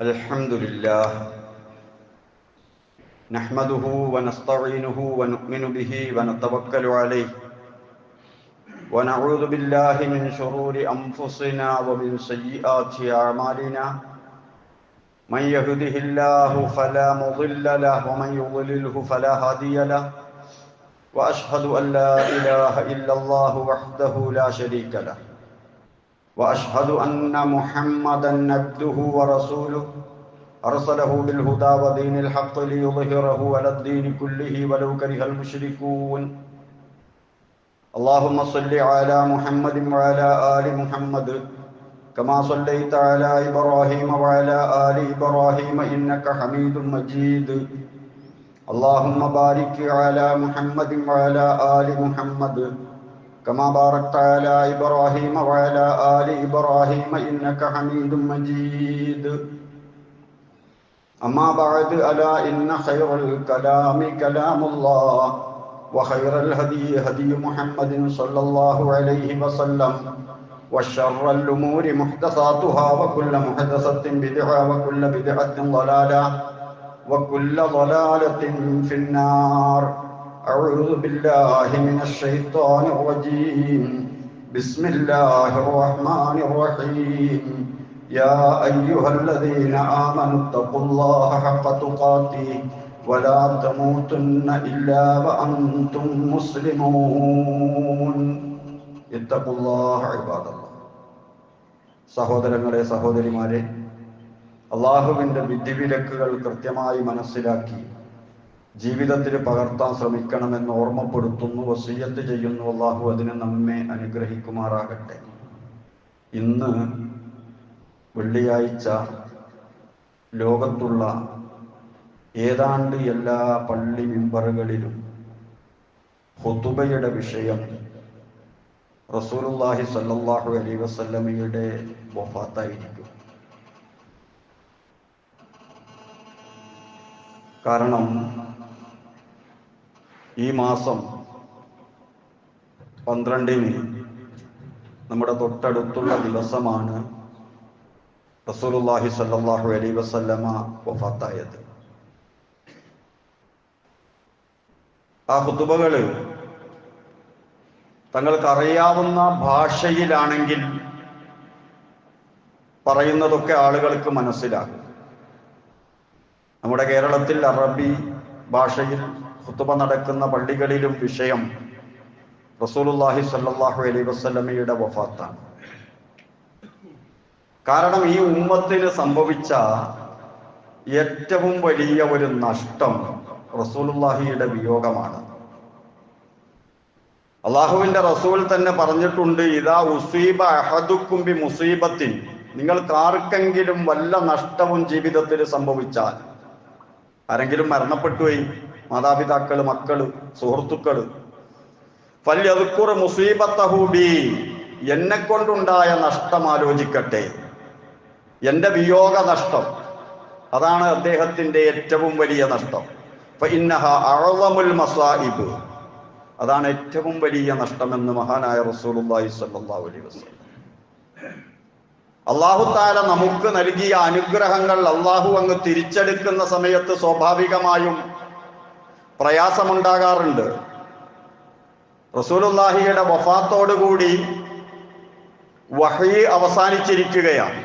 الحمد لله نحمده ونستعينه ونؤمن به ونتوكل عليه ونعوذ بالله من شرور أنفسنا ومن سيئات أعمالنا من يهده الله فلا مضل له ومن يضلله فلا هادي له وأشهد أن لا إله إلا الله وحده لا شريك له وأشهد أن محمدًا عبده ورسوله أرسله بالهدى ودين الحق ليظهره على الدين كله ولو كره المشركون اللهم صل على محمد وعلى آل محمد كما صليت على إبراهيم وعلى آل إبراهيم إنك حميد مجيد اللهم بارك على محمد وعلى آل محمد كما باركت على إبراهيم وعلى آل إبراهيم إنك حميد مجيد أما بعد ألا إن خير الكلام كلام الله وخير الهدي هدي محمد صلى الله عليه وسلم وشر الأمور محدثاتها وكل محدثة بدعة وكل بدعة ضلالة وكل ضلالة في النار أعوذ بالله من الشيطان الرجيم بسم الله الرحمن الرحيم يا أيها الذين آمنوا اتقوا الله حق تقاته ولا تموتن إلا وأنتم مسلمون اتقوا الله عباد الله സഹോദരങ്ങളെ സഹോദരിമാരെ, അള്ളാഹുവിൻ്റെ വിധിവിലക്കുകൾ കൃത്യമായി മനസ്സിലാക്കി ജീവിതത്തിൽ പകർത്താൻ ശ്രമിക്കണമെന്ന് ഓർമ്മപ്പെടുത്തുന്നു, വസിയ്യത്ത് ചെയ്യുന്നു. അള്ളാഹു അതിനെ നമ്മെ അനുഗ്രഹിക്കുമാറാകട്ടെ. ഇന്ന് വെള്ളിയാഴ്ച ലോകത്തുള്ള ഏതാണ്ട് എല്ലാ പള്ളി മിമ്പറുകളിലും ഖുതുബയുടെ വിഷയം റസൂലുള്ളാഹി സ്വല്ലല്ലാഹു അലൈഹി വസല്ലമയുടെ വഫാത്തായിരിക്കും. കാരണം ഈ മാസം 12-ന് നമ്മുടെ തൊട്ടടുത്തുള്ള ദിവസമാണ് റസൂലുള്ളാഹി സ്വല്ലല്ലാഹു അലൈഹി വസല്ലമ വഫാത്തായത്. ആ ഖുതുബകൾ തങ്ങൾക്ക് അറിയാവുന്ന ഭാഷയിലാണെങ്കിൽ പറയുന്നതൊക്കെ ആളുകൾക്ക് മനസ്സിലാകും. നമ്മുടെ കേരളത്തിൽ അറബി ഭാഷയിൽ ഖുതുബ നടക്കുന്ന പള്ളികളിലും വിഷയം റസൂലുള്ളാഹി സ്വല്ലല്ലാഹു അലൈഹി വസല്ലമയുടെ വഫാത്താണ്. കാരണം ഈ ഉമ്മത്തിന് സംഭവിച്ച ഏറ്റവും വലിയ ഒരു നഷ്ടം റസൂലുള്ളാഹിയുടെ വിയോഗമാണ്. അള്ളാഹുവിന്റെ റസൂൽ തന്നെ പറഞ്ഞിട്ടുണ്ട്, ഇദാ ഉസീബ അഹദുക്കും ബി മുസീബത്തിൻ, നിങ്ങൾക്ക് ആർക്കെങ്കിലും വല്ല നഷ്ടവും ജീവിതത്തിൽ സംഭവിച്ചാൽ, ആരെങ്കിലും മരണപ്പെട്ടുപോയി, മാതാപിതാക്കള്, മക്കള്, സുഹൃത്തുക്കള്, ഫല്യദ്കുർ മുസീബത്തഹു ബി, എന്നെ കൊണ്ടുണ്ടായ നഷ്ടം ആലോചിക്കട്ടെ, എന്റെ വിയോഗ നഷ്ടം, അതാണ് അദ്ദേഹത്തിന്റെ ഏറ്റവും വലിയ നഷ്ടം. ഫഇന്നഹ അഅ്ളമുൽ മസാഇബ്, അതാണ് ഏറ്റവും വലിയ നഷ്ടമെന്ന് മഹാനായ റസൂലുള്ളാഹി സ്വല്ലല്ലാഹു അലൈഹി വസല്ലം. അല്ലാഹു തആല നമുക്ക് നൽകിയ അനുഗ്രഹങ്ങൾ അല്ലാഹു അങ്ങ് തിരിച്ചെടുക്കുന്ന സമയത്ത് സ്വാഭാവികമായും പ്രയാസമുണ്ടാകാറുണ്ട്. റസൂലുള്ളാഹിയുടെ വഫാത്തോടുകൂടി വഹ്യ് അവസാനിച്ചിരിക്കുകയാണ്.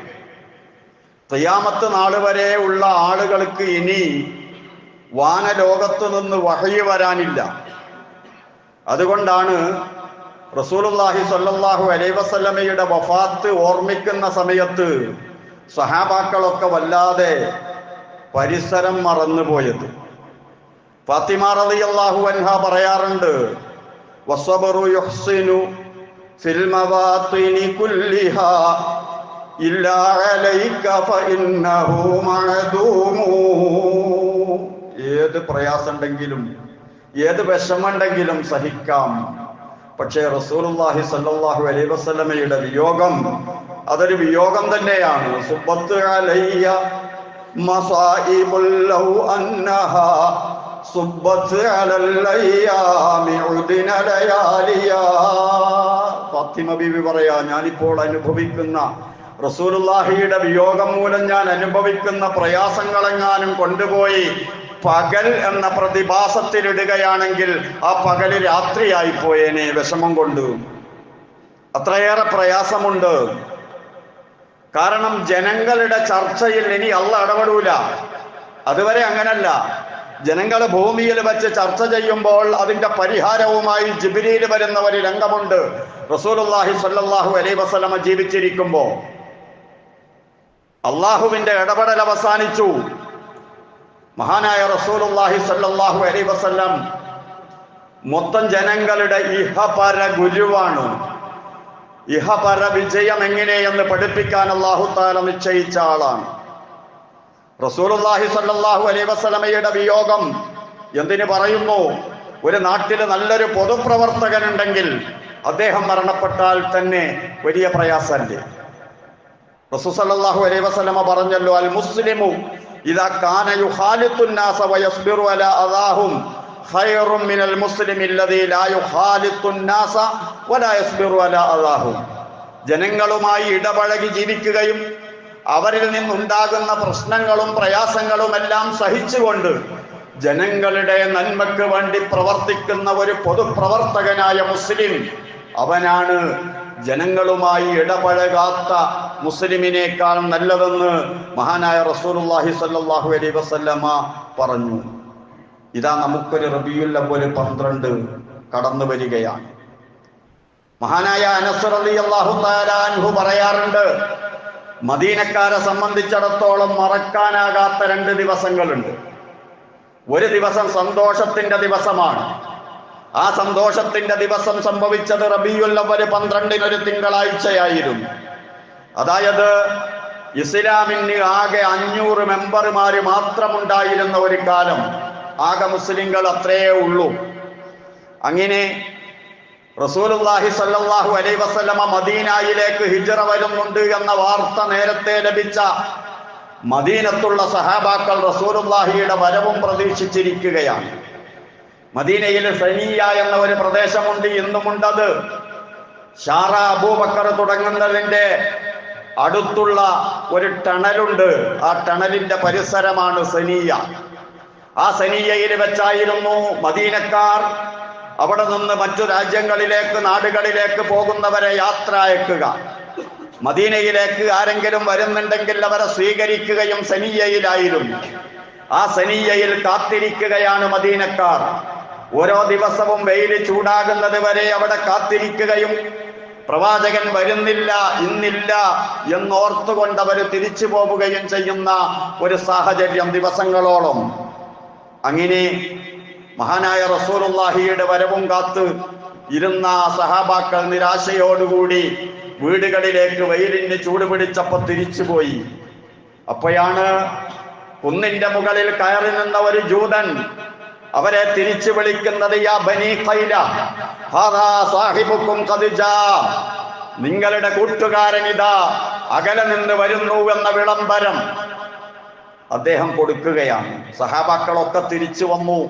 ഖിയാമത്ത് നാൾ വരെ ഉള്ള ആളുകൾക്ക് ഇനി വാനലോകത്തു നിന്ന് വഹ്യ് വരാനില്ല. അതുകൊണ്ടാണ് റസൂലുള്ളാഹി സ്വല്ലല്ലാഹു അലൈഹി വസല്ലമയുടെ വഫാത്ത് ഓർമ്മിക്കുന്ന സമയത്ത് സഹാബാക്കളൊക്കെ വല്ലാതെ പരിസരം മറന്നുപോയത്. ഫാത്തിമ റളിയല്ലാഹു അൻഹ പറയാറുണ്ട്, വസ്സബ്റു യുഹ്സിനു ഫിൽ മവാത്തിനി കുല്ലിഹാ ഇല്ലാ അലൈക ഫഇന്നഹു മഅദൂമു. ഏത് പ്രയാസമുണ്ടെങ്കിലും ഏത് വിഷമുണ്ടെങ്കിലും സഹിക്കാം, പക്ഷേ റസൂലുള്ളാഹി സ്വല്ലല്ലാഹു അലൈഹി വസല്ലമയുടെ വിയോഗം അതൊരു വിയോഗം തന്നെയാണ്. സുബ്ബത്ത് അലയ്യ മസായിബുൽ ലൗ അന്നഹാ സുബ്ബത്ത് അലൽ അയ്യാമി ഉദിന ലയാലിയാ. ഫാത്തിമ ബീവി പറയാ, ഞാനിപ്പോൾ അനുഭവിക്കുന്ന റസൂലുള്ളാഹിയുടെ വിയോഗം മൂലം ഞാൻ അനുഭവിക്കുന്ന പ്രയാസങ്ങളെങ്ങാനും കൊണ്ടുപോയി പകൽ എന്ന പ്രതിഭാസത്തിലിടുകയാണെങ്കിൽ ആ പകല് രാത്രിയായി പോയേനെ വിഷമം കൊണ്ട്. അത്രയേറെ പ്രയാസമുണ്ട്. കാരണം ജനങ്ങളുടെ ചർച്ചയിൽ ഇനി അള്ളാഹ് ഇടപെടൂല. അതുവരെ അങ്ങനല്ല. ജനങ്ങൾ ഭൂമിയിൽ വെച്ച് ചർച്ച ചെയ്യുമ്പോൾ അതിന്റെ പരിഹാരവുമായി ജിബ്രീൽ വരുന്ന ഒരു രംഗമുണ്ട്. റസൂലുള്ളാഹി സ്വല്ലല്ലാഹു അലൈഹി വസല്ലമ ജീവിച്ചിരിക്കുമ്പോൾ അള്ളാഹുവിന്റെ ഇടപെടൽ അവസാനിച്ചു. മഹാനായ റസൂലുള്ളാഹി സ്വല്ലല്ലാഹു അലൈഹി വസല്ലം മൊത്തം ജനങ്ങളുടെ ഇഹപര ഗുരുവാണ്. ഇഹപര വിജയം എങ്ങനെയെന്ന് പഠിപ്പിക്കാൻ അല്ലാഹു തആല നിശ്ചയിച്ച ആളാണ്. റസൂലുള്ളാഹി സ്വല്ലല്ലാഹു അലൈഹി വസല്ലമയുടെ വിയോഗം എന്തിനു പറയുന്നു? ഒരു നാട്ടിൽ നല്ലൊരു പൊതുപ്രവർത്തകനുണ്ടെങ്കിൽ അദ്ദേഹം മരണപ്പെട്ടാൽ തന്നെ വലിയ പ്രയാസമല്ലേ? റസൂൽ സല്ലല്ലാഹു അലൈഹി വസല്ലമ പറഞ്ഞല്ലോ, അൽ മുസ്ലിമു ഇദാ കാന യുഖാലിത്തുൻ നാസ വയസ്ബിറു അലാ അദാഹും ഖൈറും മിനൽ മുസ്ലിമി അല്ലദീ ലാ യുഖാലിത്തുൻ നാസ വലാ യസ്ബിറു അലാ അദാഹും. ജനങ്ങളുമായി ഇടപഴകി ജീവിക്കുകയും അവരിൽ നിന്നുണ്ടാകുന്ന പ്രശ്നങ്ങളും പ്രയാസങ്ങളും എല്ലാം സഹിച്ചുകൊണ്ട് ജനങ്ങളുടെ നന്മയ്ക്ക് വേണ്ടി പ്രവർത്തിക്കുന്ന ഒരു പൊതുപ്രവർത്തകനായ മുസ്ലിം, അവനാണ് ജനങ്ങളുമായി ഇടപഴകാത്ത മുസ്ലിമിനേക്കാൾ നല്ലതെന്ന് മഹാനായ റസൂലുള്ളാഹി സ്വല്ലല്ലാഹു അലൈഹി വസല്ലമ പറഞ്ഞു. ഇതാ നമുക്കൊരു റബീഉൽ അവ്വൽ 12 കടന്നു വരികയാണ്. മഹാനായ അനസ് റളിയല്ലാഹു തആല അൻഹു പറയാറുണ്ട്, മദീനക്കാരെ സംബന്ധിച്ചിടത്തോളം മറക്കാനാകാത്ത 2 ദിവസങ്ങളുണ്ട്. ഒരു ദിവസം സന്തോഷത്തിന്റെ ദിവസമാണ്. ആ സന്തോഷത്തിന്റെ ദിവസം സംഭവിച്ചത് റബീഉൽ അവ്വൽ 12 ഒരു തിങ്കളാഴ്ചയായിരുന്നു. അതായത് ഇസ്ലാമിന് ആകെ 500 മെമ്പർമാര് മാത്രമുണ്ടായിരുന്ന ഒരു കാലം. ആകെ മുസ്ലിങ്ങൾ അത്രയേ ഉള്ളൂ. അങ്ങനെ റസൂലുള്ളാഹി സ്വല്ലല്ലാഹു അലൈഹി വസല്ലമ മദീനയിലേക്ക് ഹിജ്റ വരുന്നുണ്ട് എന്ന വാർത്ത നേരത്തെ ലഭിച്ച മദീനത്തുള്ള സഹാബാക്കൾ റസൂലുള്ളാഹിയുടെ വരവും പ്രതീക്ഷിച്ചിരിക്കുകയാണ്. മദീനയിൽ സനിയ എന്ന ഒരു പ്രദേശമുണ്ട്, ഇന്നുമുണ്ടത്. ഷാറ അബൂബക്കർ തുടങ്ങുന്നതിന്റെ അടുത്തുള്ള ഒരു ടണലുണ്ട്. ആ ടണലിന്റെ പരിസരമാണ് സനിയ. ആ സനിയയിൽ വെച്ചായിരുന്നു മദീനക്കാർ അവിടെ നിന്ന് മറ്റു രാജ്യങ്ങളിലേക്ക്, നാടുകളിലേക്ക് പോകുന്നവരെ യാത്ര അയക്കുക. മദീനയിലേക്ക് ആരെങ്കിലും വരുന്നുണ്ടെങ്കിൽ അവരെ സ്വീകരിക്കുകയും സനിയയിലായിരുന്നു. ആ സനിയയിൽ കാത്തിരിക്കുകയാണ് മദീനക്കാർ. ഓരോ ദിവസവും വെയിൽ ചൂടാകുന്നത് വരെ അവിടെ കാത്തിരിക്കുകയും പ്രവാചകൻ വരുന്നില്ല, ഇന്നില്ല എന്നോർത്തുകൊണ്ട് അവർ തിരിച്ചു പോവുകയും ചെയ്യുന്ന ഒരു സാഹചര്യം ദിവസങ്ങളോളം. അങ്ങനെ മഹാനായ റസൂലുള്ളാഹിയുടെ വരവും കാത്ത് ഇരുന്ന സഹാബാക്കൾ നിരാശയോടുകൂടി വീടുകളിലേക്ക് വെയിലിന് ചൂട് പിടിച്ചപ്പോൾ തിരിച്ചുപോയി. അപ്പോഴാണ് കുന്നിന്റെ മുകളിൽ കയറി നിന്ന ഒരു ജൂതൻ അവരെ തിരിച്ചു വിളിക്കുന്നത്, യാ ബനീ ഖൈല ഹാദാ സാഹിബുക്കും ഖദ് ജാ, നിങ്ങളുടെ കൂട്ടുകാരൻ ഇതാ അകലെ നിന്ന് വരുന്നു എന്ന വിളംബരം അദ്ദേഹം കൊടുക്കുകയാണ്. സഹാബാക്കളൊക്കെ തിരിച്ചു വന്നു.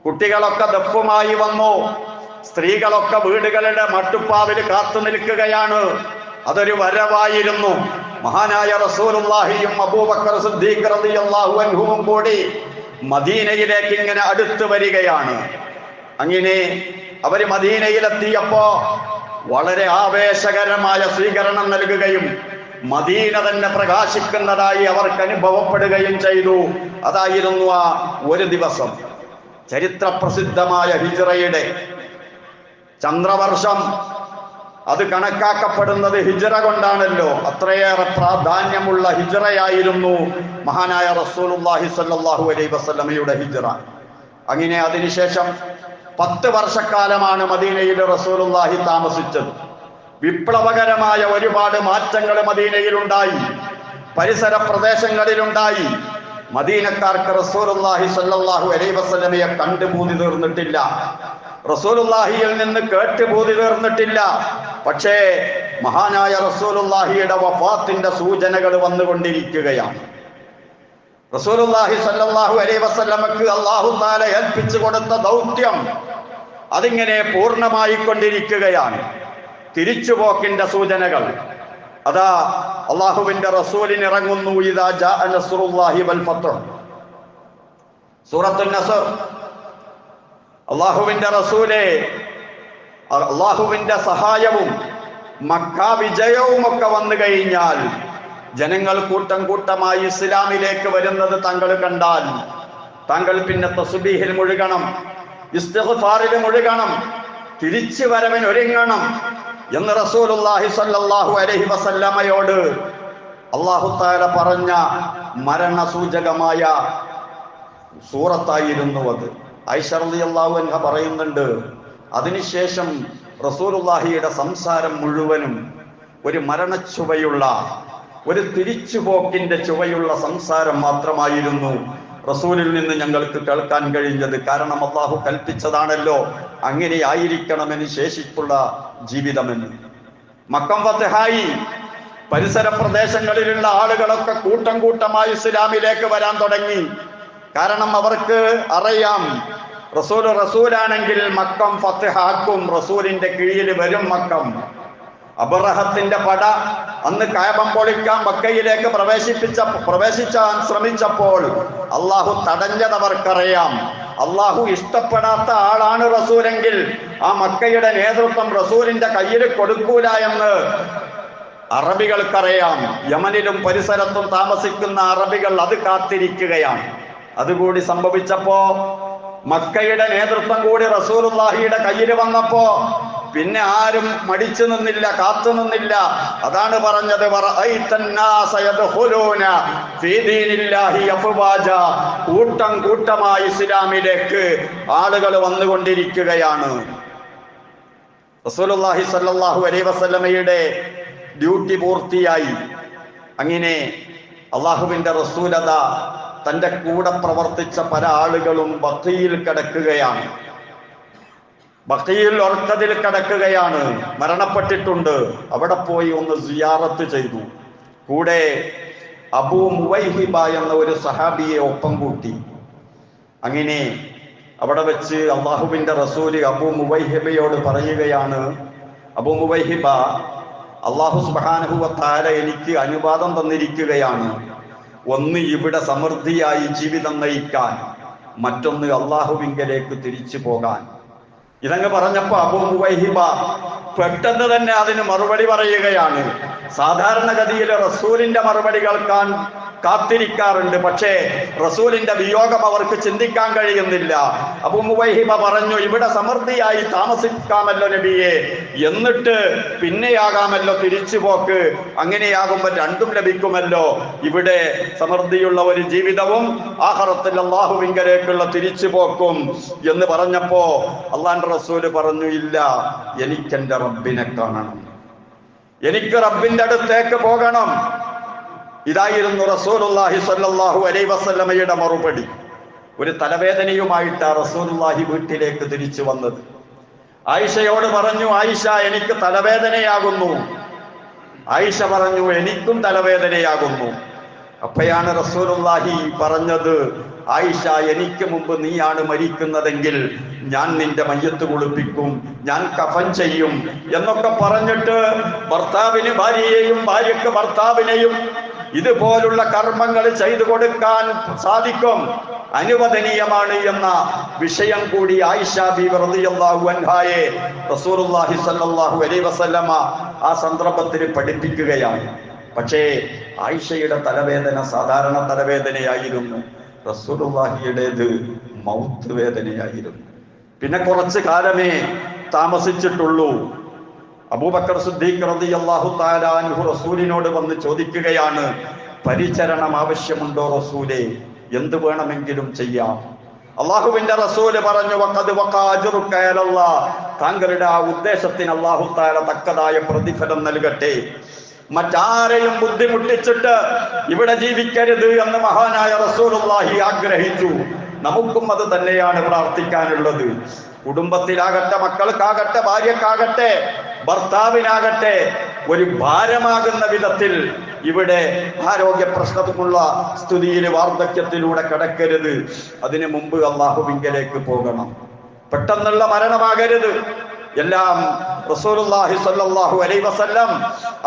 കുട്ടികളൊക്കെ ദഫുമായി വന്നു. സ്ത്രീകളൊക്കെ വീടുകളുടെ മട്ടുപ്പാവിൽ കാത്തു നിൽക്കുകയാണ്. അതൊരു വരവായിരുന്നു. മഹാനായ റസൂലുള്ളാഹിയും അബൂബക്കർ സിദ്ദീഖ് റളിയല്ലാഹു അൻഹുവും കൂടി മദീനയിലേക്ക് ഇങ്ങനെ അടുത്തു വരികയാണ്. അങ്ങനെ അവര് മദീനയിലെത്തിയപ്പോ വളരെ ആവേശകരമായ സ്വീകരണം നൽകുകയും മദീന തന്നെ പ്രകാശിക്കുന്നതായി അവർക്ക് അനുഭവപ്പെടുകയും ചെയ്തു. അതായിരുന്നു ആ ഒരു ദിവസം. ചരിത്ര പ്രസിദ്ധമായ ഹിജ്റയുടെ ചന്ദ്രവർഷം അത് കണക്കാക്കപ്പെടുന്നത് ഹിജ്റ കൊണ്ടാണല്ലോ. അത്രയേറെ പ്രാധാന്യമുള്ള ഹിജ്റയായിരുന്നു മഹാനായ റസൂലുള്ളാഹി സ്വല്ലല്ലാഹു അലൈഹി വസല്ലമയുടെ ഹിജ്റ. അങ്ങനെ അതിനുശേഷം 10 വർഷക്കാലമാണ് മദീനയിൽ റസൂലുള്ളാഹി താമസിച്ചത്. വിപ്ലവകരമായ ഒരുപാട് മാറ്റങ്ങൾ മദീനയിലുണ്ടായി, പരിസര പ്രദേശങ്ങളിലുണ്ടായി. മദീനക്കാർക്ക് റസൂലുള്ളാഹി സ്വല്ലല്ലാഹു അലൈഹി വസല്ലമയെ കണ്ടുപൂതി തീർന്നിട്ടില്ല, റസൂലുള്ളാഹിയിൽ നിന്ന് കേട്ടുപൂതി തീർന്നിട്ടില്ല. പക്ഷേ മഹാനായ റസൂലുള്ളാഹിയുടെ വഫാത്തിന്റെ സൂചനകൾ വന്നുകൊണ്ടിരിക്കുകയാണ്. റസൂലുള്ളാഹി സ്വല്ലല്ലാഹു അലൈഹി വസല്ലമക്ക് അല്ലാഹു തആല ഏൽപ്പിച്ചു കൊടുത്ത ദൗത്യം അതിങ്ങനെ പൂർണ്ണമായി കൊണ്ടിരിക്കുകയാണ്. തിരിച്ചുപോക്കിന്റെ സൂചനകൾ. അതാ അള്ളാഹുവിന്റെ റസൂലിന് ഇറങ്ങുന്നു. ഇദാ ജാഅ നസ്റുല്ലാഹി വൽ ഫത്ഹ്, സൂറത്തുൻ നസ്ർ. അള്ളാഹുവിന്റെ റസൂലെ, അള്ളാഹുവിന്റെ സഹായവും മക്ക വിജയവും ഒക്കെ വന്നു കഴിഞ്ഞാൽ ജനങ്ങൾ കൂട്ടം കൂട്ടമായി ഇസ്ലാമിലേക്ക് വരുന്നത് താങ്കൾ കണ്ടാൽ താങ്കൾ പിന്നെ തസ്ബീഹിൽ മുഴുകണം, ഇസ്തിഗ്ഫാറിൽ മുഴുകണം, തിരിച്ചു വരവിന് ഒരുങ്ങണം എന്ന് റസൂലുള്ളാഹി സ്വല്ലല്ലാഹു അലൈഹി വസല്ലമയോട് അല്ലാഹു തആല പറഞ്ഞ മരണസൂചകമായ സൂറത്തായിരുന്നു അത്. ആയിഷ റളിയല്ലാഹു അൻഹ പറയുന്നുണ്ട്, അതിനുശേഷം റസൂലുള്ളാഹിയുടെ സംസാരം മുഴുവനും ഒരു മരണച്ചുവയുള്ള, ഒരു തിരിച്ചുപോക്കിന്റെ ചുവയുള്ള സംസാരം മാത്രമായിരുന്നു റസൂലിൽ നിന്ന് ഞങ്ങൾക്ക് കേൾക്കാൻ കഴിഞ്ഞത്. കാരണം അല്ലാഹു കൽപ്പിച്ചതാണല്ലോ അങ്ങനെ ആയിരിക്കണമെന്ന് ശേഷിപ്പുള്ള ജീവിതമെന്ന്. മക്കം ഫത്ഹായി, പരിസര പ്രദേശങ്ങളിലുള്ള ആളുകളൊക്കെ കൂട്ടം കൂട്ടമായി ഇസ്ലാമിലേക്ക് വരാൻ തുടങ്ങി. കാരണം അവർക്ക് അറിയാം, റസൂലാണെങ്കിൽ മക്കം ഫത്ഹാക്കും, റസൂലിന്റെ കീഴിൽ വരും മക്കം. അബ്റഹത്തിന്റെ പട അന്ന് കഅബ പൊളിക്കാൻ മക്കയിലേക്ക് പ്രവേശിച്ചാൻ ശ്രമിച്ചപ്പോൾ അള്ളാഹു തടഞ്ഞതവർക്കറിയാം. അള്ളാഹു ഇഷ്ടപ്പെടാത്ത ആളാണ് റസൂലെങ്കിൽ ആ മക്കയുടെ നേതൃത്വം റസൂലിന്റെ കയ്യിൽ കൊടുക്കൂല എന്ന് അറബികൾക്കറിയാം. യമനിലും പരിസരത്തും താമസിക്കുന്ന അറബികൾ അത് കാത്തിരിക്കുകയാണ്. അതുകൂടി സംഭവിച്ചപ്പോ, മക്കയുടെ നേതൃത്വം കൂടി റസൂലുള്ളാഹിയുടെ കയ്യിൽ വന്നപ്പോ പിന്നെ ആരും മടിച്ചു നിന്നില്ല, കാത്തു നിന്നില്ല. അതാണ് പറഞ്ഞത്, കൂട്ടം കൂട്ടമായി ഇസ്ലാമിലേക്ക് ആളുകൾ വന്നുകൊണ്ടിരിക്കുകയാണ്. റസൂലുള്ളാഹി സ്വല്ലല്ലാഹു അലൈഹി വസല്ലമയുടെ ഡ്യൂട്ടി പൂർത്തിയായി. അങ്ങനെ അള്ളാഹുവിന്റെ റസൂലത തന്റെ കൂടെ പ്രവർത്തിച്ച പല ആളുകളും ബഖീയിൽ കിടക്കുകയാണ്. ബഖീൽ ഒർക്കതിൽ കിടക്കുകയാണ്, മരണപ്പെട്ടിട്ടുണ്ട്. അവിടെ പോയി ഒന്ന് സിയാറത്ത് ചെയ്തു. കൂടെ അബൂ മുവൈഹിബ എന്ന ഒരു സഹാബിയെ ഒപ്പം കൂട്ടി. അങ്ങനെ അവിടെ വെച്ച് അള്ളാഹുവിന്റെ റസൂല് അബൂ മുവൈഹിബയോട് പറയുകയാണ്, അബൂ മുവൈഹിബ, അള്ളാഹു സുബ്ഹാനഹു വ തആല എനിക്ക് അനുവാദം തന്നിരിക്കുകയാണ്. ഒന്ന് ഇവിടെ സമൃദ്ധിയായി ജീവിതം നയിക്കാൻ, മറ്റൊന്ന് അള്ളാഹുവിങ്കലേക്ക് തിരിച്ചു പോകാൻ. ഇതങ്ങ് പറഞ്ഞപ്പോ അബൂ മുവൈഹിബ പെട്ടെന്ന് തന്നെ അതിന് മറുപടി പറയുകയാണ്. സാധാരണഗതിയിൽ റസൂലിന്റെ മറുപടി കേൾക്കാൻ കാത്തിരിക്കാറുണ്ട്, പക്ഷേ റസൂലിന്റെ വിയോഗം അവർക്ക് ചിന്തിക്കാൻ കഴിയുന്നില്ല. അബൂ മുവൈഹിബ പറഞ്ഞു, ഇവിടെ സമൃദ്ധിയായി താമസിക്കാമല്ലോ നബിയെ, എന്നിട്ട് പിന്നെയാകാമല്ലോ തിരിച്ചുപോക്ക്. അങ്ങനെയാകുമ്പോൾ രണ്ടും ലഭിക്കുമല്ലോ, ഇവിടെ സമൃദ്ധിയുള്ള ഒരു ജീവിതവും ആഖിറത്തിൽ അല്ലാഹുവിങ്കലേക്കുള്ള തിരിച്ചുപോക്കും എന്ന് പറഞ്ഞപ്പോ അള്ളാന്റെ റസൂല് പറഞ്ഞു, ഇല്ല, എനിക്കെന്റെ റബ്ബിനെ കാണണം, എനിക്ക് റബ്ബിന്റെ അടുത്തേക്ക് പോകണം. ഇതായിരുന്നു റസൂലുള്ളാഹി സ്വല്ലല്ലാഹു അലൈഹി വസല്ലമയുടെ മറുപടി. ഒരു തലവേദനയുമായിട്ടാണ് റസൂലുള്ളാഹി വീട്ടിലേക്ക് തിരിച്ചു വന്നത്. ആയിഷയോട് പറഞ്ഞു, ആയിഷ, എനിക്ക് തലവേദനയാകുന്നു. ആയിഷ പറഞ്ഞു, എനിക്കും തലവേദനയാകുന്നു. അപ്പോഴാണ് റസൂലുള്ളാഹി പറഞ്ഞത്, ആയിഷ, എനിക്ക് മുമ്പ് നീയാണ് മരിക്കുന്നതെങ്കിൽ ഞാൻ നിന്റെ മയ്യത്ത് കുളിപ്പിക്കും, ഞാൻ കഫൻ ചെയ്യും എന്നൊക്കെ പറഞ്ഞിട്ട് ഭർത്താവിന് ഭാര്യയെയും ഭാര്യക്ക് ഭർത്താവിനെയും ഇതുപോലുള്ള കർമ്മങ്ങൾ ചെയ്തു കൊടുക്കാൻ സാധിക്കും, അനുവദനീയമാണ് എന്ന വിഷയം കൂടി ആയിഷ ബീവി റളിയല്ലാഹു അൻഹായെ റസൂലുള്ളാഹി സ്വല്ലല്ലാഹു അലൈഹി വസല്ലമ ആ സന്ദർഭത്തിൽ പഠിപ്പിക്കുകയാണ്. പക്ഷേ ആയിഷയുടെ തലവേദന സാധാരണ തലവേദനയായിരുന്നു, റസൂലുള്ളാഹിയുടേത് മൗത്ത് വേദനയായിരുന്നു. പിന്നെ കുറച്ച് കാലമേ താമസിച്ചിട്ടുള്ളൂ. അബൂബക്കർ സിദ്ദീഖ് റളിയല്ലാഹു തആല അൻഹു റസൂലിനോട് വന്ന് ചോദിക്കുകയാണ്, പരിചരണം ആവശ്യമുണ്ടോ റസൂലേ? എന്ത് വേണമെങ്കിലും ചെയ്യാം. അള്ളാഹുവിന്റെ റസൂല് പറഞ്ഞു, വഖദ് വഖഅ അജ്റുക അലല്ലാഹ്, താങ്കളുടെ ആ ഉദ്ദേശത്തിന് അല്ലാഹു തആല തക്കതായ പ്രതിഫലം നൽകട്ടെ. മറ്റാരെയും ബുദ്ധിമുട്ടിച്ചിട്ട് ഇവിടെ ജീവിക്കരുത് എന്ന് മഹാനായ റസൂലുള്ളാഹി ആഗ്രഹിച്ചു. നമുക്കും അത് തന്നെയാണ് പ്രാർത്ഥിക്കാനുള്ളത്. കുടുംബത്തിലാകട്ടെ, മക്കൾക്കാകട്ടെ, ഭാര്യക്കാകട്ടെ, ഭർത്താവിനാകട്ടെ ഒരു ഭാരമാകുന്ന വിധത്തിൽ ഇവിടെ ആരോഗ്യ പ്രശ്നമുള്ള സ്ഥിതിയിൽ വാർദ്ധക്യത്തിലൂടെ കടക്കരുത്. അതിനു മുമ്പ് അള്ളാഹുവിങ്കലേക്ക് പോകണം. പെട്ടെന്നുള്ള മരണമാകരുത്. എല്ലാം റസൂലുള്ളാഹി സ്വല്ലല്ലാഹു അലൈഹി വസല്ലം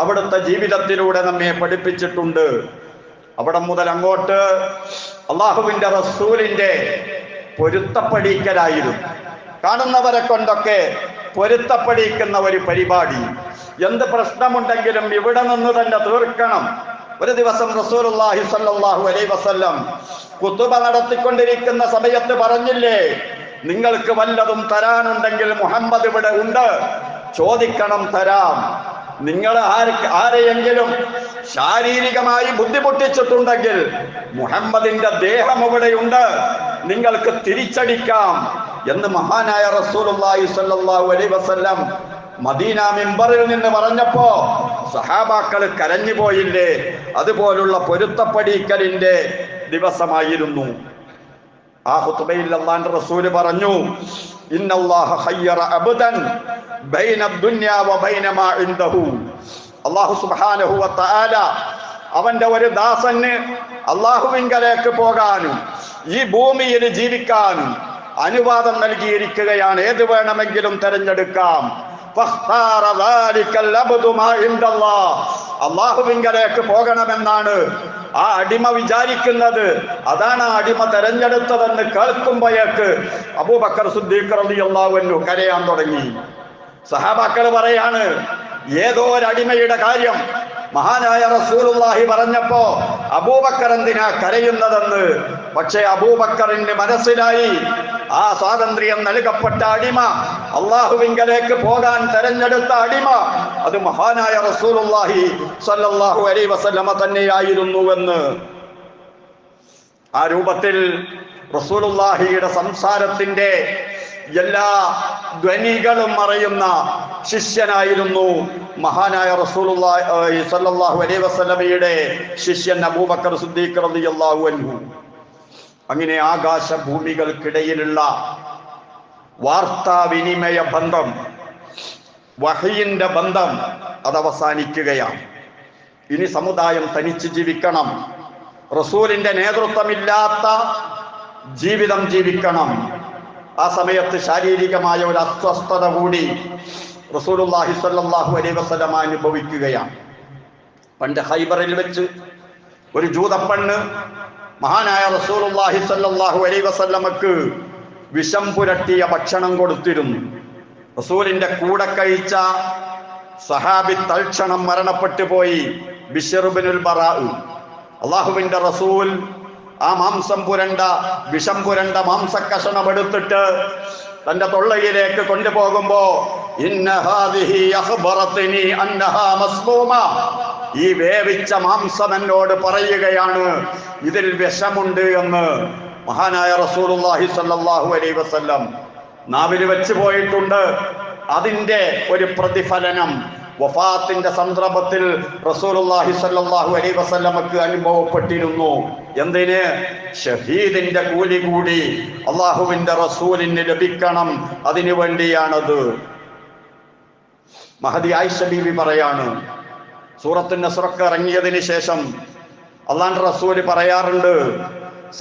അവിടുത്തെ ജീവിതത്തിലൂടെ നമ്മെ പഠിപ്പിച്ചിട്ടുണ്ട്. അവിടെ മുതൽ അങ്ങോട്ട് അള്ളാഹുവിന്റെ റസൂലിന്റെ പൊരുത്തപ്പെടിക്കലായിരുന്നു. കാണുന്നവരെ കൊണ്ടൊക്കെ പൊരുത്തപ്പെടിക്കുന്ന ഒരു പരിപാടി. എന്ത് പ്രശ്നമുണ്ടെങ്കിലും ഇവിടെ നിന്ന് തന്നെ തീർക്കണം. ഒരു ദിവസം റസൂലുള്ളാഹി സ്വല്ലല്ലാഹു അലൈഹി വസല്ലം ഖുതുബ നടത്തിക്കൊണ്ടിരിക്കുന്ന സമയത്ത് പറഞ്ഞില്ലേ, നിങ്ങൾക്ക് വല്ലതും തരാനുണ്ടെങ്കിൽ മുഹമ്മദ് ഇവിടെ ഉണ്ട്, ചോദിക്കണം, തരാം. നിങ്ങൾ ആരെയെങ്കിലും ശാരീരികമായി ബുദ്ധിമുട്ടിച്ചിട്ടുണ്ടെങ്കിൽ മുഹമ്മദിന്റെ ദേഹം ഇവിടെയുണ്ട്, നിങ്ങൾക്ക് തിരിച്ചടിക്കാം എന്ന് മഹാനായ റസൂലുള്ളാഹി സ്വല്ലല്ലാഹു അലൈഹി വസല്ലം മദീന മിമ്പറിൽ നിന്ന് പറഞ്ഞപ്പോ സഹാബാക്കൾ കരഞ്ഞുപോയില്ലേ? അതുപോലുള്ള പൊരുത്തപ്പെടിക്കലിന്റെ ദിവസമായിരുന്നു. ആ ഖുതുബയിൽ അല്ലാഹുവിന്റെ റസൂൽ പറഞ്ഞു, ഇന്നല്ലാഹ ഖയ്യറ അബ്ദൻ ബൈന ദുനിയ വ ബൈന മാ ഇൻദഹു. അല്ലാഹു സുബ്ഹാനഹു വ തആല അവന്റെ ഒരു ദാസന് അല്ലാഹുവിങ്കലേക്ക് പോകാനും ഈ ഭൂമിയിൽ ജീവിക്കാനും അനുവാദം നൽകിയിരിക്കുകയാണ്. ഏത് വേണമെങ്കിലും തെരഞ്ഞെടുക്കാം. അല്ലാഹുവിങ്കലേക്ക് പോകണമെന്നാണ് ആ അടിമ വിചാരിക്കുന്നത്. അതാണ് ആ അടിമ തെരഞ്ഞെടുത്തതെന്ന് കേൾക്കുമ്പോഴേക്ക് അബൂബക്കർ സിദ്ദീഖ് റളിയല്ലാഹു അൻഹു കരയാൻ തുടങ്ങി. സഹാബാക്കൾ പറയാണ്, ഏതോ ഒരു അടിമയുടെ കാര്യം മഹാനായ റസൂലുള്ളാഹി പറഞ്ഞപ്പോ അബൂബക്കർ എന്തിനാ കരയുന്നതെന്ന്. പക്ഷേ അബൂബക്കറിന് മനസ്സിലായി, ആ സ്വാതന്ത്ര്യം നൽകപ്പെട്ട അടിമ, അള്ളാഹുവിങ്കലേക്ക് പോകാൻ തെരഞ്ഞെടുത്ത അടിമ, അത് മഹാനായ റസൂലുള്ളാഹി സ്വല്ലല്ലാഹു അലൈഹി വസല്ലമ തന്നെയായിരുന്നുവെന്ന്. ആ രൂപത്തിൽ റസൂലുള്ളാഹിയുടെ സംസാരത്തിന്റെ എല്ലാ ധ്വനികളും അറിയുന്ന ശിഷ്യനായിരുന്നു മഹാനായ റസൂലുള്ളാഹി സ്വല്ലല്ലാഹു അലൈഹി വസല്ലമയുടെ ശിഷ്യൻ അബൂബക്കർ സിദ്ദീഖ് റളിയല്ലാഹു അൻഹു. അങ്ങനെ ആകാശഭൂമികൾക്കിടയിലുള്ള വാർത്താവിനിമയ ബന്ധം, വഹയിന്റെ ബന്ധം അത് അവസാനിക്കുകയാണ്. ഇനി സമുദായം തനിച്ച് ജീവിക്കണം, റസൂലിന്റെ നേതൃത്വമില്ലാത്ത ജീവിതം ജീവിക്കണം. ആ സമയത്ത് ശാരീരികമായ ഒരു അസ്വസ്ഥത കൂടി റസൂലുള്ളാഹി സ്വല്ലല്ലാഹു അലൈഹി വസല്ലം അനുഭവിക്കുകയാണ്. പണ്ട് ഖൈബറിൽ വെച്ച് ഒരു ജൂതപ്പെണ്ണ് മഹാനായ റസൂലുള്ളാഹി സ്വല്ലല്ലാഹു അലൈഹി വസല്ലമക്ക് വിഷം പുരട്ടിയ ഭക്ഷണം കൊടുത്തിരുന്നു. റസൂലിന്റെ കൂടെ കഴിച്ച സഹാബി തൽക്ഷണം മരണപ്പെട്ടു പോയി. ബിശ്ർ ഇബ്നുൽ ബറാ. അള്ളാഹുവിന്റെ റസൂൽ ആ വിഷം പുരണ്ട മാംസക്കഷണം എടുത്തിട്ട് തന്റെ തൊള്ളയിലേക്ക് കൊണ്ടുപോകുമ്പോ ഈ വേവിച്ച മാംസം എന്നോട് പറയുകയാണ്, ഇതിൽ വിഷമുണ്ട് എന്ന്. മഹാനായ റസൂലുള്ളാഹി സ്വല്ലല്ലാഹു അലൈഹി വസല്ലം നാവിൽ വെച്ച് പോയിട്ടുണ്ട്. അതിന്റെ ഒരു പ്രതിഫലനം വഫാത്തിന്റെ സന്ദർഭത്തിൽ റസൂലുള്ളാഹി സ്വല്ലല്ലാഹു അലൈഹി വസല്ലമക്ക് അനുഭവപ്പെട്ടിരുന്നു. എന്തിന്? ഷഹീദിന്റെ കൂലി കൂടി അള്ളാഹുവിന്റെ റസൂലിന് ലഭിക്കണം. അതിനു വേണ്ടിയാണത്. മഹദി ആയിഷ ബീവി പറയാണ്, സൂറത്തുൻ നസ്റൊക്കെ ഇറങ്ങിയതിന് ശേഷം അള്ളാഹുവിന്റെ റസൂല് പറയാറുണ്ട്,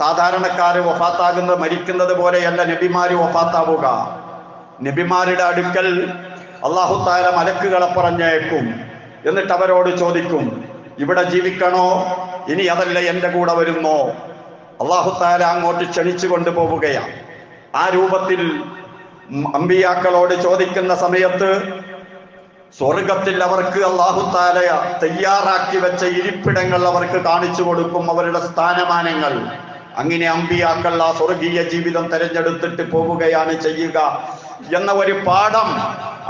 സാധാരണക്കാര് വഫാത്താകുന്നത് മരിക്കുന്നത് പോലെയല്ല നബിമാര് വഫാത്താവുക. നബിമാരുടെ അടുക്കൽ അല്ലാഹു തആല മലക്കുകളെ പറഞ്ഞേക്കും. എന്നിട്ട് അവരോട് ചോദിക്കും, ഇവിടെ ജീവിക്കണോ, ഇനി അതല്ല എന്റെ കൂടെ വരുന്നോ? അല്ലാഹു തആല അങ്ങോട്ട് ക്ഷണിച്ചു കൊണ്ടുപോവുകയാണ്. ആ രൂപത്തിൽ അമ്പിയാക്കളോട് ചോദിക്കുന്ന സമയത്ത് സ്വർഗത്തിൽ അവർക്ക് അല്ലാഹു തആല തയ്യാറാക്കി വെച്ച ഇരിപ്പിടങ്ങൾ അവർക്ക് കാണിച്ചു കൊടുക്കും, അവരുടെ സ്ഥാനമാനങ്ങൾ. അങ്ങനെ അമ്പിയാക്കൾ ആ സ്വർഗീയ ജീവിതം തെരഞ്ഞെടുത്തിട്ട് പോവുകയാണ് ചെയ്യുക എന്ന ഒരു പാഠം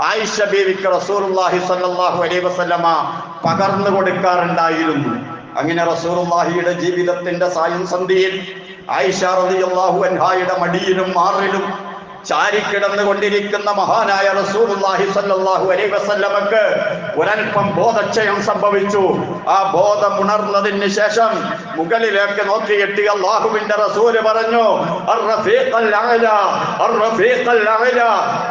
ആയിഷ ബീവിക്ക് റസൂലുള്ളാഹി സ്വല്ലല്ലാഹു അലൈഹി വസല്ലമ പകർന്നു കൊടുക്കാറുണ്ടായിരുന്നു. അങ്ങനെ റസൂലുള്ളാഹിയുടെ ജീവിതത്തിന്റെ സായം സന്ധിയിൽ ആയിഷ റളിയല്ലാഹു അൻഹായുടെ മടിയിലും മാറിലും ചാരിക്കിടന്നുകൊണ്ടിരിക്കുന്ന മഹാനായ റസൂലുള്ളാഹി സ്വല്ലല്ലാഹു അലൈഹി വസല്ലമക്ക് ഒരൽപ്പം ബോധക്ഷയം സംഭവിച്ചു. ആ ബോധം ഉണർന്നതിന് ശേഷം മുകളിലേക്ക് നോക്കിയിട്ട് അല്ലാഹുവിന്റെ റസൂല് പറഞ്ഞു, അർ-റഫീഖൽ അഅല, അർ-റഫീഖൽ അഅല,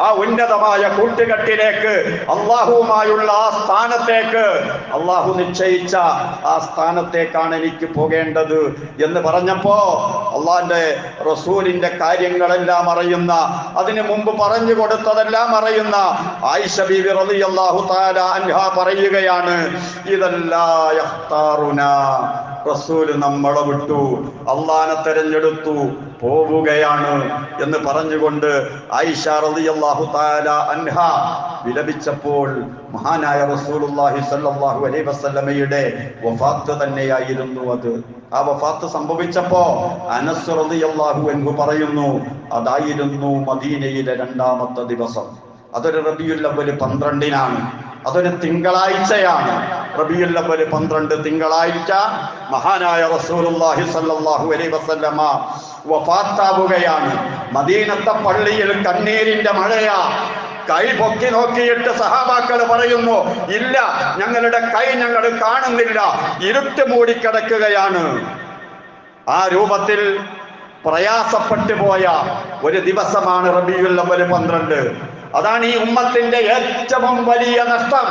ആ ഉന്നതമായ കൂട്ടുകെട്ടിലേക്ക്, അല്ലാഹുവുമായുള്ള ആ സ്ഥാനത്തേക്ക്, അല്ലാഹു നിശ്ചയിച്ച ആ സ്ഥാനത്തേക്കാണ് എനിക്ക് പോകേണ്ടത് എന്ന് പറഞ്ഞപ്പോ അല്ലാഹുവിന്റെ റസൂലിന്റെ കാര്യങ്ങളെല്ലാം അറിയുന്ന അതിനു മുമ്പ് പറഞ്ഞു കൊടുത്തതെല്ലാം അറിയുന്ന ആയിഷ ബീവി റളിയല്ലാഹു തആല അൻഹ പറയുകയാണ്, ഇദല്ലാ യഖ്താറുനാ, റസൂൽ നമ്മളെ വിട്ടു, അള്ളാനെ തെരഞ്ഞെടുത്തു പോവുകയാണ് എന്ന് പറഞ്ഞുകൊണ്ട് ആയിഷ റളിയല്ലാഹു തആല അൻഹ വിലപിച്ചപ്പോൾ മഹാനായ റസൂലുള്ളാഹി സ്വല്ലല്ലാഹു അലൈഹി വസല്ലമയുടെ വഫാത്ത് തന്നെയായിരുന്നു അത്. ആ വഫാത്ത് സംഭവിച്ചപ്പോ അനസ് റളിയല്ലാഹു അൻഹു പറയുന്നു, അതായിരുന്നു മദീനയിലെ രണ്ടാമത്തെ ദിവസം. അതൊരു റബീഉൽ അവ്വൽ 12-നാണ്. അതൊരു തിങ്കളാഴ്ചയാണ്. റബീഉൽ അവ്വൽ 12 തിങ്കളാഴ്ച മഹാനായ റസൂലുള്ളാഹി സ്വല്ലല്ലാഹു അലൈഹി വസല്ലമ വഫാത്താവുകയാണ്. മദീനത്തെ പള്ളിയിൽ കണ്ണീരിന്റെ മഴയാ. കൈ പൊക്കി നോക്കിയിട്ട് സഹാബാക്കൾ പറയുന്നു, ഇല്ല, ഞങ്ങളുടെ കൈ ഞങ്ങൾ കാണുന്നില്ല, ഇരുട്ട് മൂടിക്കിടക്കുകയാണ്. ആ രൂപത്തിൽ പ്രയാസപ്പെട്ടു പോയ ഒരു ദിവസമാണ് റബീഉൽ അവ്വൽ 12. അതാണ് ഈ ഉമ്മത്തിന്റെ ഏറ്റവും വലിയ നഷ്ടം.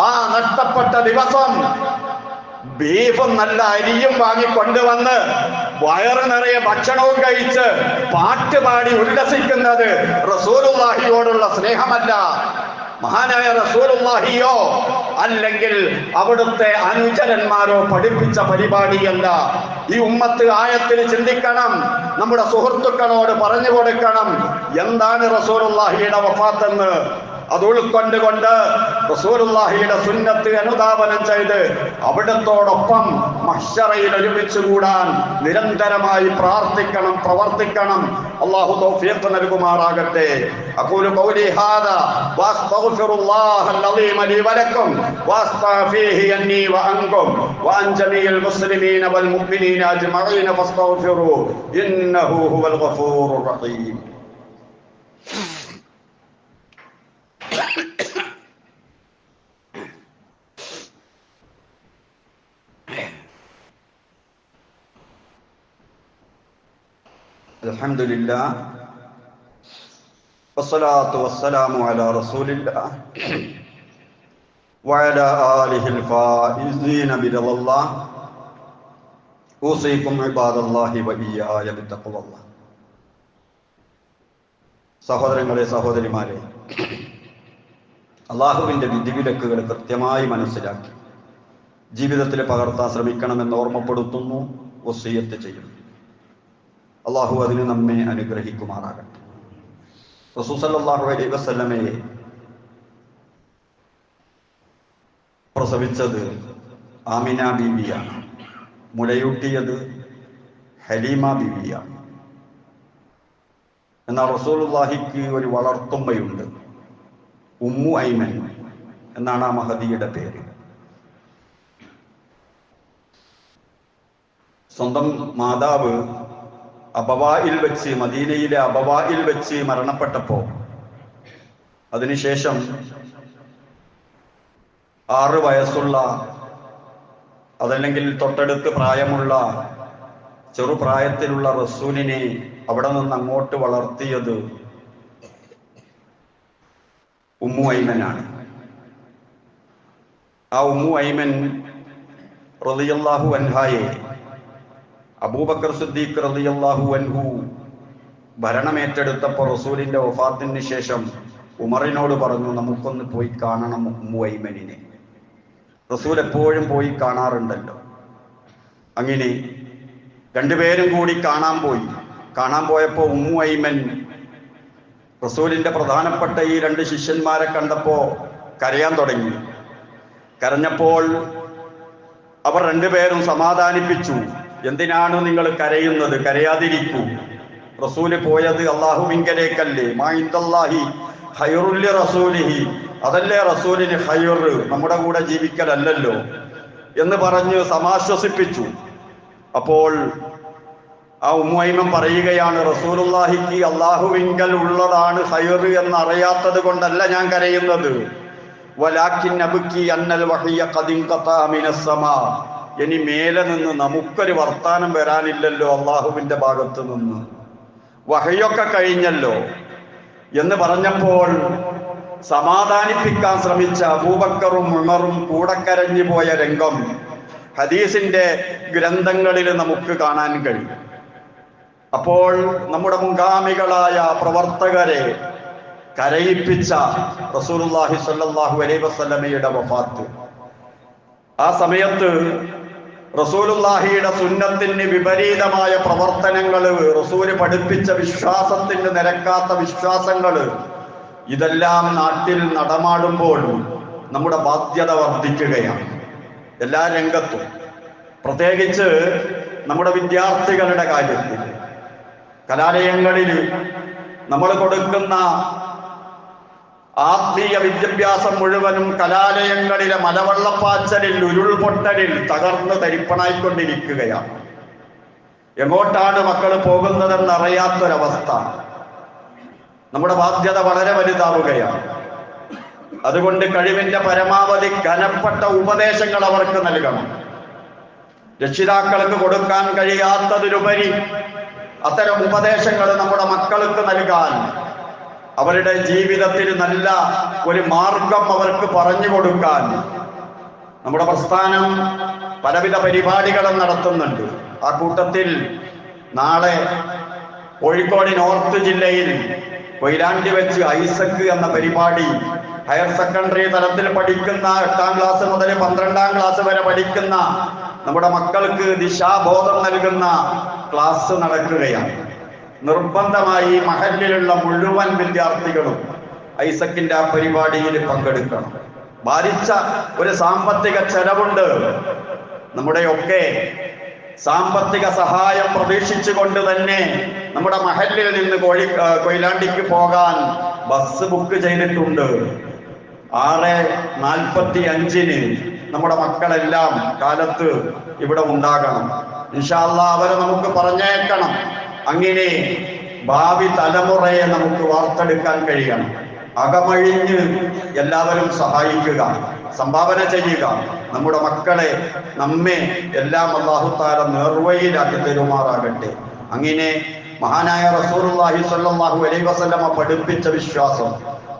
ആ നഷ്ടപ്പെട്ട ദിവസം ബീഫും നല്ല അരിയും വാങ്ങിക്കൊണ്ടുവന്ന് വയറ് നിറയെ ഭക്ഷണവും കഴിച്ച് പാട്ടുപാടി ഉല്ലസിക്കുന്നത് റസൂലുള്ളാഹിയോടുള്ള സ്നേഹമല്ല. മഹാനായ റസൂലുള്ളാഹിയോ അല്ലെങ്കിൽ അവിടുത്തെ അനുചരന്മാരോ പഠിപ്പിച്ച പരിപാടിയല്ല. ഈ ഉമ്മത്ത് ആയത്തിൽ ചിന്തിക്കണം. നമ്മുടെ സുഹൃത്തുക്കളോട് പറഞ്ഞു കൊടുക്കണം എന്താണ് റസൂലുള്ളാഹിയുടെ വഫാത്തെന്ന്. അത് ഉൾക്കൊണ്ടുകൊണ്ട് റസൂലുള്ളാഹിയുടെ സുന്നത്ത് അനുധാവനം ചെയ്ത് അവിടത്തോടൊപ്പം മഹ്ശറയിൽ ഒരുമിച്ചുകൂടാൻ നിരന്തരമായി പ്രാർത്ഥിക്കണം, പ്രവർത്തിക്കണം. അല്ലാഹു തൗഫീഖ് നൽകുമാറാകട്ടെ. അഖൂലു ഖൗലി ഹാദാ വഅസ്തഗ്ഫിറുല്ലാഹൽ അലീമ ലി വലക്കും വഅസ്തഗ്ഫിഹി അന്നി വഅൻകും വഅൻ ജമീഇൽ മുസ്ലിമീന വൽ മുഅ്മിനീന അജ്മഈന ഫസ്തഗ്ഫിറൂ ഇന്നഹു ഹുവൽ ഗഫൂറുർ റഹീം. അൽഹംദുലില്ലാഹ് വസ്സലാത്തു വസ്സലാമു അലാ റസൂലില്ലാഹ് വഅലാ ആലിഹിൽ ഫായിസീന ബിറളില്ലാഹ് ഊസീകും ഇബാദല്ലാഹി വഇയ്യായ ബിത്തഖ്വല്ലാഹ്. സഹോദരങ്ങളെ, സഹോദരിമാരെ, അള്ളാഹുവിന്റെ വിധിവിലക്കുകൾ കൃത്യമായി മനസ്സിലാക്കി ജീവിതത്തിൽ പകർത്താൻ ശ്രമിക്കണമെന്ന് ഓർമ്മപ്പെടുത്തുന്നു, വസിയ്യത്ത് ചെയ്യുന്നു. അള്ളാഹു അതിന് നമ്മെ അനുഗ്രഹിക്കുമാറാകട്ടെ. റസൂൽ സല്ലല്ലാഹു അലൈഹി വസല്ലമയെ പ്രസവിച്ചത് ആമിന ബീവിയാണ്. മുലയൂട്ടിയത് ഹലീമ ബീവിയാണ്. എന്നാൽ റസൂലുള്ളാഹിക്ക് ഒരു വളർത്തുമ്മയുണ്ട്, ഉമ്മു ഐമൻ എന്നാണ് ആ മഹദിയുടെ പേര്. സ്വന്തം മാതാവ് അബവായിൽ വെച്ച്, മദീനയിലെ അബവായിൽ വെച്ച് മരണപ്പെട്ടപ്പോ അതിനുശേഷം 6 വയസ്സുള്ള, അതല്ലെങ്കിൽ തൊട്ടടുത്ത് പ്രായമുള്ള ചെറുപ്രായത്തിലുള്ള റസൂലിനെ അവിടെ നിന്ന് അങ്ങോട്ട് വളർത്തിയത് ഉമ്മു ഐമനാണ്. ആ ഉമ്മു ഐമൻ റളിയല്ലാഹു അൻഹായെ അബൂബക്കർ സിദ്ദീഖ് റളിയല്ലാഹു അൻഹു ഭരണമേറ്റെടുത്തപ്പോൾ റസൂലിന്റെ വഫാത്തിന് ശേഷം ഉമറിനോട് പറഞ്ഞു, നമുക്കൊന്ന് പോയി കാണണം ഉമ്മു ഐമനിനെ. റസൂൽ എപ്പോഴും പോയി കാണാറുണ്ടല്ലോ. അങ്ങനെ രണ്ടുപേരും കൂടി കാണാൻ പോയപ്പോ ഉമ്മു ഐമൻ റസൂലിന്റെ പ്രധാനപ്പെട്ട ഈ 2 ശിഷ്യന്മാരെ കണ്ടപ്പോ കരയാൻ തുടങ്ങി. കരഞ്ഞപ്പോൾ അവർ രണ്ടുപേരും സമാധാനിപ്പിച്ചു. എന്തിനാണ് നിങ്ങൾ കരയുന്നത്? കരയാതിരിക്കൂ. റസൂല് പോയത് അള്ളാഹുവിങ്കലേക്കല്ലേ. മാ ഇൻദല്ലാഹി ഖൈറുൽ ലിറസൂലിഹി, അതല്ലേ റസൂലിന് ഖൈർ, നമ്മുടെ കൂടെ ജീവിക്കലല്ലോ എന്ന് പറഞ്ഞ് സമാശ്വസിപ്പിച്ചു. അപ്പോൾ ആ ഉമ്മു ഐമൻ പറയുകയാണ്, റസൂലുള്ളാഹിക്ക് അള്ളാഹുവിങ്കൽ ഉള്ളതാണ് ഖൈർ എന്നറിയാത്തത് കൊണ്ടല്ല ഞാൻ കരയുന്നത്. വലാകിൻ അബ്കി അന്നൽ വഹിയ ഖദ് ഇൻഖതാ മിനസ് സമാ, ഇനി മേലെ നിന്ന് നമുക്കൊരു വർത്താനം വരാനില്ലല്ലോ അള്ളാഹുവിന്റെ ഭാഗത്ത് നിന്ന്, വഹയൊക്കെ കഴിഞ്ഞല്ലോ എന്ന് പറഞ്ഞപ്പോൾ സമാധാനിപ്പിക്കാൻ ശ്രമിച്ച അബൂബക്കറും ഉമറും കൂടെ കരഞ്ഞു പോയ രംഗം ഹദീസിന്റെ ഗ്രന്ഥങ്ങളിൽ നമുക്ക് കാണാൻ കഴിയും. അപ്പോൾ നമ്മുടെ മുൻഗാമികളായ പ്രവർത്തകരെ കരയിപ്പിച്ച റസൂലുള്ളാഹി സ്വല്ലല്ലാഹു അലൈഹി വസല്ലമയുടെ വഫാത്ത്. ആ സമയത്ത് റസൂലുള്ളാഹിയുടെ സുന്നത്തിന് വിപരീതമായ പ്രവർത്തനങ്ങള്, റസൂല് പഠിപ്പിച്ച വിശ്വാസത്തിന് നിരക്കാത്ത വിശ്വാസങ്ങള്, ഇതെല്ലാം നാട്ടിൽ നടമാടുമ്പോൾ നമ്മുടെ ബാധ്യത വർദ്ധിക്കുകയാണ് എല്ലാ രംഗത്തും. പ്രത്യേകിച്ച് നമ്മുടെ വിദ്യാർത്ഥികളുടെ കാര്യത്തിൽ കലാലയങ്ങളിൽ നമ്മൾ കൊടുക്കുന്ന ആത്മീയ വിദ്യാഭ്യാസം മുഴുവനും കലാലയങ്ങളിലെ മലവെള്ളപ്പാച്ചലിൽ, ഉരുൾപൊട്ടലിൽ തകർന്ന് തരിപ്പണായിക്കൊണ്ടിരിക്കുകയാണ്. എങ്ങോട്ടാണ് മക്കൾ പോകുന്നതെന്നറിയാത്തൊരവസ്ഥ. നമ്മുടെ ബാധ്യത വളരെ വലുതാവുകയാണ്. അതുകൊണ്ട് കഴിവിന്റെ പരമാവധി കനപ്പെട്ട ഉപദേശങ്ങൾ അവർക്ക് നൽകണം. രക്ഷിതാക്കൾക്ക് കൊടുക്കാൻ കഴിയാത്തതിലുപരി അത്തരം ഉപദേശങ്ങൾ നമ്മുടെ മക്കൾക്ക് നൽകാൻ, അവരുടെ ജീവിതത്തിൽ നല്ല ഒരു മാർഗം അവർക്ക് പറഞ്ഞു കൊടുക്കാൻ നമ്മുടെ പ്രസ്ഥാനം പലവിധ പരിപാടികളും നടത്തുന്നുണ്ട്. ആ കൂട്ടത്തിൽ നാളെ കോഴിക്കോട് നോർത്ത് ജില്ലയിൽ കൊയിലാണ്ടി വെച്ച് ഐസക് എന്ന പരിപാടി, ഹയർ സെക്കൻഡറി തലത്തിൽ പഠിക്കുന്ന 8ാം ക്ലാസ് മുതൽ 12ാം ക്ലാസ് വരെ പഠിക്കുന്ന നമ്മുടെ മക്കൾക്ക് ദിശാബോധം നൽകുന്ന ക്ലാസ് നടക്കുകയാണ്. നിർബന്ധമായി മഹല്ലിലുള്ള മുഴുവൻ വിദ്യാർത്ഥികളും ഐസക്കിന്റെ ആ പരിപാടിയിൽ പങ്കെടുക്കണം. ഭാരിച്ച ഒരു സാമ്പത്തിക ചെലവുണ്ട്. നമ്മുടെയൊക്കെ സാമ്പത്തിക സഹായം പ്രതീക്ഷിച്ചുകൊണ്ട് തന്നെ നമ്മുടെ മഹല്ലിൽ നിന്ന് കൊയിലാണ്ടിക്ക് പോകാൻ ബസ് ബുക്ക് ചെയ്തിട്ടുണ്ട്. 6:45 നമ്മുടെ മക്കളെല്ലാം കാലത്ത് ഇവിടെ ഉണ്ടാകണം. ഇൻഷാ അല്ലാഹ് അവരെ നമുക്ക് പറഞ്ഞേക്കണം. അങ്ങനെ ഭാവി തലമുറയെ നമുക്ക് വാർത്തെടുക്കാൻ കഴിയണം. അകമഴിഞ്ഞ് എല്ലാവരും സഹായിക്കുക, സംഭാവന ചെയ്യുക. നമ്മുടെ മക്കളെ, നമ്മെ എല്ലാം അല്ലാഹു തആല നേർവഴിയിലാക്കി തരുമാറാകട്ടെ. അങ്ങനെ മഹാനായ റസൂലുള്ളാഹി സ്വല്ലല്ലാഹു അലൈഹി വസല്ലമ പഠിപ്പിച്ച വിശ്വാസം,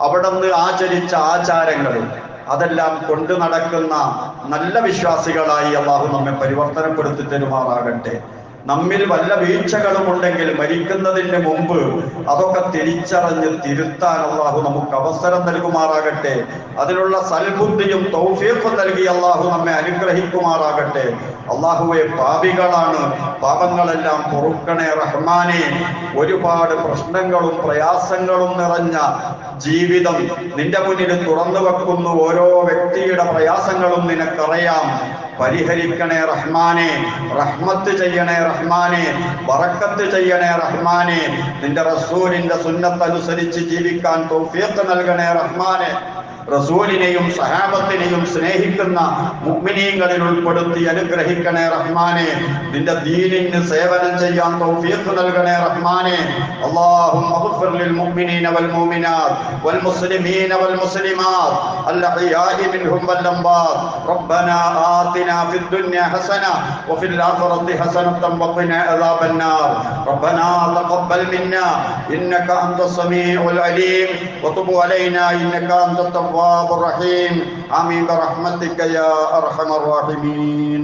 അവിടുന്ന് ആചരിച്ച ആചാരങ്ങൾ, അതെല്ലാം കൊണ്ടു നടക്കുന്ന നല്ല വിശ്വാസികളായി അല്ലാഹു നമ്മെ പരിവർത്തനപ്പെടുത്തി തരുമാറാകട്ടെ. നമ്മിൽ വല്ല വീഴ്ചകളും ഉണ്ടെങ്കിൽ മരിക്കുന്നതിന് മുമ്പ് അതൊക്കെ തിരിച്ചറിഞ്ഞ് തിരുത്താൻ അല്ലാഹു നമുക്ക് അവസരം നൽകുമാറാകട്ടെ. അതിനുള്ള സൽബുദ്ധിയും തൗഫീഖും നൽകി അല്ലാഹു നമ്മെ അനുഗ്രഹിക്കുമാറാകട്ടെ. അല്ലാഹുവേ, പാപികളാണ്, പാപങ്ങളെല്ലാം പൊറുക്കണേ റഹ്മാനെ. ഒരുപാട് പ്രശ്നങ്ങളും പ്രയാസങ്ങളും നിറഞ്ഞ ജീവിതം നിന്റെ മുന്നിൽ തുറന്നു വെക്കുന്നു. ഓരോ വ്യക്തിയുടെ പ്രയാസങ്ങളും നിനക്കറിയാം. പരിഹരിക്കണേ റഹ്മാനെ, റഹ്മത്ത് ചെയ്യണേ റഹ്മാനെ, ബറക്കത്ത് ചെയ്യണേ റഹ്മാനെ. നിന്റെ റസൂലിന്റെ സുന്നത്ത് അനുസരിച്ച് ജീവിക്കാൻ തൗഫീഖ് നൽകണേ റഹ്മാനെ. റസൂലിനെയും സഹാബത്തിനെയും സ്നേഹിക്കുന്ന മുഅ്മിനീങ്ങളിൽ ഉൾപ്പെടുത്തി അനുഗ്രഹിക്കണേ റഹ്മാനെ. നിന്റെ ദീനിന് സേവനം ചെയ്യാൻ തൗഫീഖ് നൽകണേ റഹ്മാനെ. അല്ലാഹുമ്മ ഗ്ഫിർ ലിൽ മുഅ്മിനീന വൽ മുഅ്മിനാത്ത് വൽ മുസ്ലിമീന വൽ മുസ്ലിമാത്ത് അൽഹയാഇ മിൻഹും വൽ അംവാത്ത്. റബ്ബനാ ആതിനാ ഫിദ് ദുനിയ ഹസന വഫിൽ ആഖിറതി ഹസനതൻ വഖിനാ അദാബൻ നാർ. റബ്ബനാ തഖബ്ബൽ മിന്നാ ഇന്നക അൻതസ് സമീഉൽ അലീം വതുബ് അലൈനാ ഇന്നക അൻതത് الرحيم آمين برحمتك يا أرحم الراحمين.